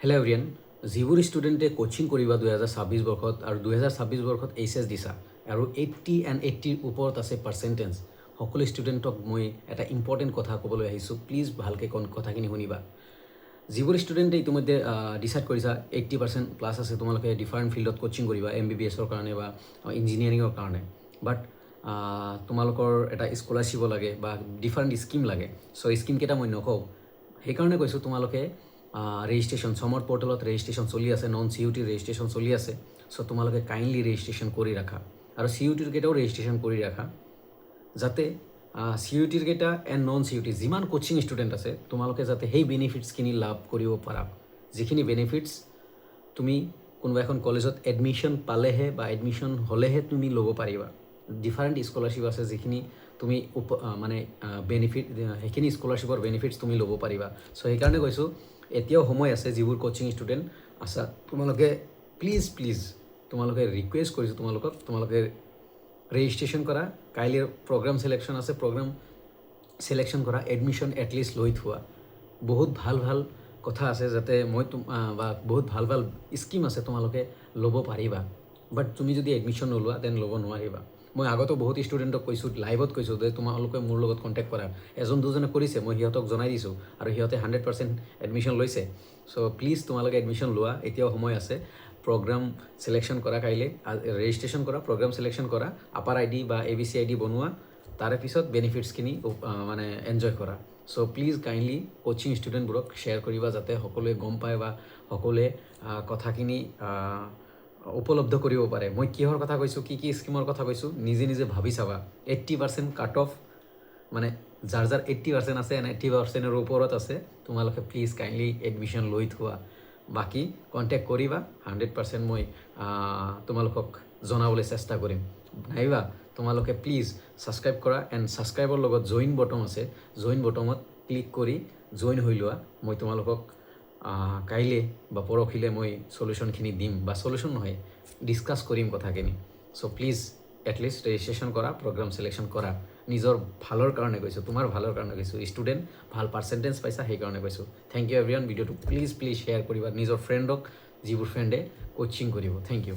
Hello' এভৰিয়ান, যিবোৰ ষ্টুডেণ্টে coaching কৰিবা 2026 বৰ্ষত আৰু 2026 বৰ্ষত এইচ দিছা আৰু 80 এণ্ড 80ৰ ওপৰত আছে পাৰ্চেণ্টেজ, সকলো ষ্টুডেণ্টক মই এটা ইম্পৰ্টেণ্ট কথা ক'বলৈ আহিছোঁ। প্লিজ ভালকৈ কথাখিনি শুনিবা। যিবোৰ ষ্টুডেণ্টে ইতিমধ্যে ডিচাইড কৰিছা 80% প্লাছ আছে, তোমালোকে ডিফাৰেণ্ট ফিল্ডত কোচিং কৰিবা, MBBSৰ কাৰণে বা ইঞ্জিনিয়াৰিঙৰ কাৰণে, বাট তোমালোকৰ এটা স্কলাৰশ্বিপ লাগে বা ডিফাৰেণ্ট স্কিম লাগে। চ' স্কিমকেইটা মই নকওঁ, সেইকাৰণে কৈছোঁ তোমালোকে ৰেজিষ্ট্ৰেশ্যন সমৰ্থ পৰ্টেলত ৰেজিষ্ট্ৰেশ্যন চলি আছে, নন CUT ৰেজিষ্ট্ৰেশ্যন চলি আছে। চ' তোমালোকে কাইণ্ডলি ৰেজিষ্ট্ৰেশ্যন কৰি ৰাখা আৰু CUTৰ কেইটাও ৰেজিষ্ট্ৰেশ্যন কৰি ৰাখা, যাতে CUTৰ কেইটা এণ্ড নন CUT যিমান কোচিং ষ্টুডেণ্ট আছে তোমালোকে যাতে সেই বেনিফিটছখিনি লাভ কৰিব পাৰা। যিখিনি বেনিফিটছ তুমি কোনোবা এখন কলেজত এডমিশ্যন পালেহে বা এডমিশ্যন হ'লেহে তুমি ল'ব পাৰিবা। ডিফাৰেণ্ট স্কলাৰশ্বিপ আছে যিখিনি তুমি মানে বেনিফিট, সেইখিনি স্কলাৰশ্বিপৰ বেনিফিটছ তুমি ল'ব পাৰিবা। চ' সেইকাৰণে কৈছোঁ এতিয়াও সময় আছে। যিবোৰ কোচিং ষ্টুডেণ্ট আছা তোমালোকে প্লিজ তোমালোকে ৰিকুৱেষ্ট কৰিছোঁ তোমালোকে ৰেজিষ্ট্ৰেশ্যন কৰা। কাইলৈ প্ৰগ্ৰাম চিলেকশ্যন আছে, প্ৰগ্ৰাম চিলেকশ্যন কৰা, এডমিশ্যন এটলিষ্ট লৈ থোৱা। বহুত ভাল কথা আছে যাতে বা বহুত ভাল স্কিম আছে তোমালোকে ল'ব পাৰিবা। বাট তুমি যদি এডমিশ্যন নোলোৱা দেন ল'ব নোৱাৰিবা। মই আগতেও বহুত ষ্টুডেণ্টক কৈছোঁ, লাইভত কৈছোঁ যে তোমালোকে মোৰ লগত কণ্টেক্ট কৰা। এজন দুজনে কৰিছে, মই সিহঁতক জনাই দিছোঁ আৰু সিহঁতে 100% এডমিশ্যন লৈছে। চ' প্লিজ তোমালোকে এডমিশ্যন লোৱা, এতিয়াও সময় আছে। প্ৰগ্ৰাম চিলেকশ্যন কৰা, কাইলৈ ৰেজিষ্ট্ৰেশ্যন কৰা, প্ৰগ্ৰাম চিলেকশ্যন কৰা, আপাৰ ID বা ABC ID বনোৱা, তাৰে পিছত বেনিফিটছখিনি মানে এনজয় কৰা। চ' প্লিজ কাইণ্ডলি কোচিং ষ্টুডেণ্টবোৰক শ্বেয়াৰ কৰিবা যাতে সকলোৱে গম পায় বা সকলোৱে কথাখিনি উপলব্ধ কৰিব পাৰে। মই কিহৰ কথা কৈছোঁ, কি স্কিমৰ কথা কৈছোঁ, নিজে ভাবি চাবা। 80% কাট অফ, মানে যাৰ 80% আছে এণ্ড 80%ৰ ওপৰত আছে, তোমালোকে প্লিজ কাইণ্ডলি এডমিশ্যন লৈ থোৱা। বাকী কণ্টেক্ট কৰিবা, 100% মই তোমালোকক জনাবলৈ চেষ্টা কৰিম। নাইবা তোমালোকে প্লিজ ছাবস্ক্ৰাইব কৰা এণ্ড ছাবস্ক্ৰাইবৰ লগত জইন বটন আছে, জইন বটনত ক্লিক কৰি জইন হৈ লোৱা। মই তোমালোকক কাইলৈ বা পৰহিলৈ মই চলিউশ্যনখিনি দিম, বা চলিউশ্যন নহয়, ডিছকাছ কৰিম কথাখিনি। চ' প্লিজ এটলিষ্ট ৰেজিষ্ট্ৰেশ্যন কৰা, প্ৰগ্ৰাম চিলেকশ্যন কৰা। নিজৰ ভালৰ কাৰণে কৈছোঁ, তোমাৰ ভালৰ কাৰণে কৈছোঁ। ষ্টুডেণ্ট ভাল পাৰ্চেণ্টেজ পাইছা সেইকাৰণে কৈছোঁ। Thank you everyone. ভিডিঅ'টো প্লিজ শ্বেয়াৰ কৰিবা নিজৰ ফ্ৰেণ্ডক, যিবোৰ ফ্ৰেণ্ডে কোচিং কৰিব। Thank U.